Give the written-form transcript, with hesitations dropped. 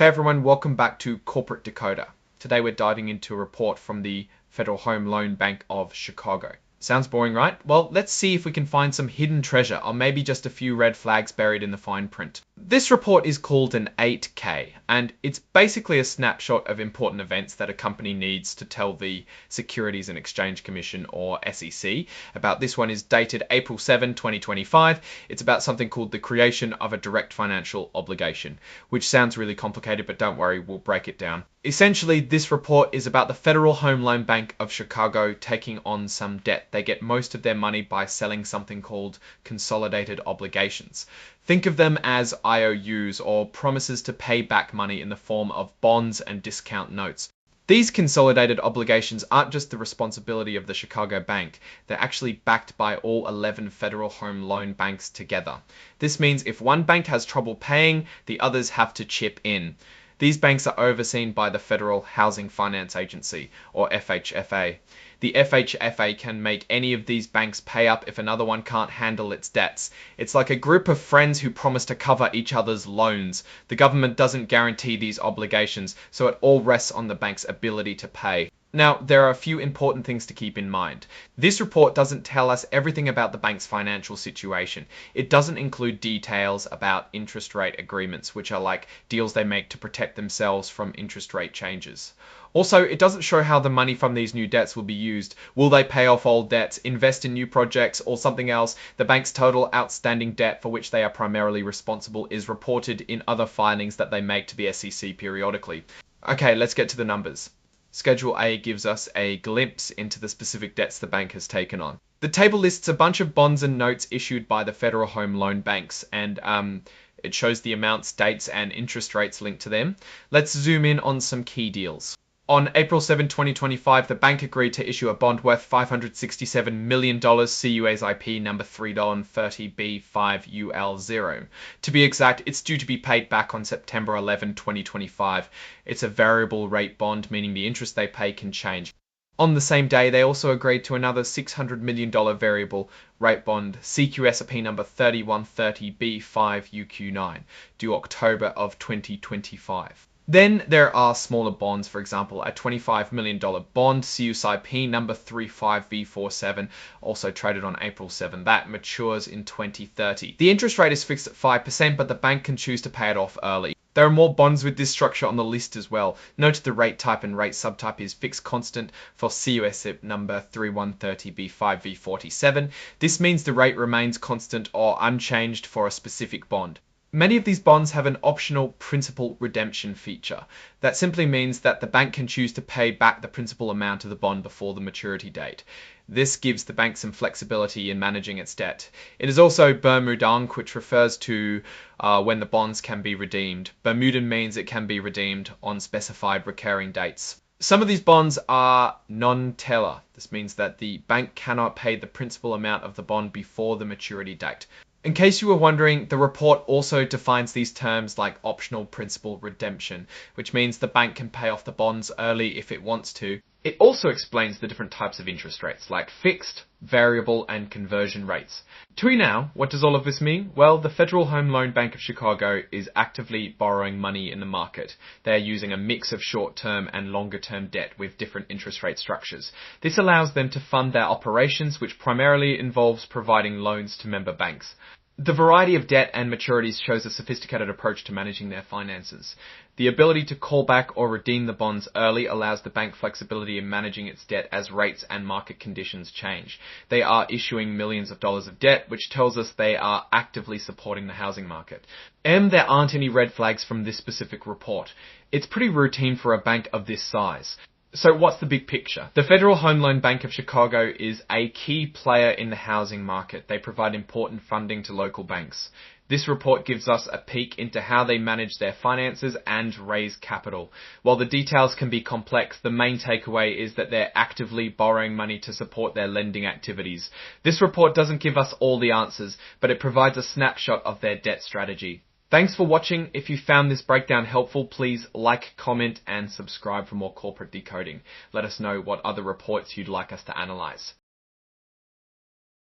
Hey everyone, welcome back to Corporate Decoder. Today we're diving into a report from the Federal Home Loan Bank of Chicago. Sounds boring, right? Well, let's see if we can find some hidden treasure, or maybe just a few red flags buried in the fine print. This report is called an 8K, and it's basically a snapshot of important events that a company needs to tell the Securities and Exchange Commission, or SEC, about. This one is dated April 7, 2025. It's about something called the creation of a direct financial obligation, which sounds really complicated, but don't worry, we'll break it down. Essentially, this report is about the Federal Home Loan Bank of Chicago taking on some debt. They get most of their money by selling something called consolidated obligations. Think of them as IOUs, or promises to pay back money in the form of bonds and discount notes. These consolidated obligations aren't just the responsibility of the Chicago Bank, they're actually backed by all 11 federal home loan banks together. This means if one bank has trouble paying, the others have to chip in. These banks are overseen by the Federal Housing Finance Agency, or FHFA. The FHFA can make any of these banks pay up if another one can't handle its debts. It's like a group of friends who promise to cover each other's loans. The government doesn't guarantee these obligations, so it all rests on the bank's ability to pay. Now, there are a few important things to keep in mind. This report doesn't tell us everything about the bank's financial situation. It doesn't include details about interest rate agreements, which are like deals they make to protect themselves from interest rate changes. Also, it doesn't show how the money from these new debts will be used. Will they pay off old debts, invest in new projects, or something else? The bank's total outstanding debt, for which they are primarily responsible, is reported in other filings that they make to the SEC periodically. Okay, let's get to the numbers. Schedule A gives us a glimpse into the specific debts the bank has taken on. The table lists a bunch of bonds and notes issued by the Federal Home Loan Banks, and it shows the amounts, dates, and interest rates linked to them. Let's zoom in on some key deals. On April 7, 2025, the bank agreed to issue a bond worth $567 million, CUA's IP number 3.30B5UL0. To be exact, it's due to be paid back on September 11, 2025. It's a variable rate bond, meaning the interest they pay can change. On the same day, they also agreed to another $600 million variable rate bond, CQS IP number 3130B5UQ9, due October of 2025. Then there are smaller bonds, for example, a $25 million bond, CUS IP number 35V47, also traded on April 7. That matures in 2030. The interest rate is fixed at 5%, but the bank can choose to pay it off early. There are more bonds with this structure on the list as well. Note the rate type and rate subtype is fixed constant for CUS IP number 3130B5V47. This means the rate remains constant or unchanged for a specific bond. Many of these bonds have an optional principal redemption feature. That simply means that the bank can choose to pay back the principal amount of the bond before the maturity date. This gives the bank some flexibility in managing its debt. It is also Bermudan, which refers to when the bonds can be redeemed. Bermudan means it can be redeemed on specified recurring dates. Some of these bonds are non-teller. This means that the bank cannot pay the principal amount of the bond before the maturity date. In case you were wondering, the report also defines these terms like optional principal redemption, which means the bank can pay off the bonds early if it wants to. It also explains the different types of interest rates, like fixed, variable, and conversion rates. To you now, what does all of this mean? Well, the Federal Home Loan Bank of Chicago is actively borrowing money in the market. They are using a mix of short-term and longer-term debt with different interest rate structures. This allows them to fund their operations, which primarily involves providing loans to member banks. The variety of debt and maturities shows a sophisticated approach to managing their finances. The ability to call back or redeem the bonds early allows the bank flexibility in managing its debt as rates and market conditions change. They are issuing millions of dollars of debt, which tells us they are actively supporting the housing market. There aren't any red flags from this specific report. It's pretty routine for a bank of this size. So what's the big picture? The Federal Home Loan Bank of Chicago is a key player in the housing market. They provide important funding to local banks. This report gives us a peek into how they manage their finances and raise capital. While the details can be complex, the main takeaway is that they're actively borrowing money to support their lending activities. This report doesn't give us all the answers, but it provides a snapshot of their debt strategy. Thanks for watching. If you found this breakdown helpful, please like, comment, and subscribe for more corporate decoding. Let us know what other reports you'd like us to analyze.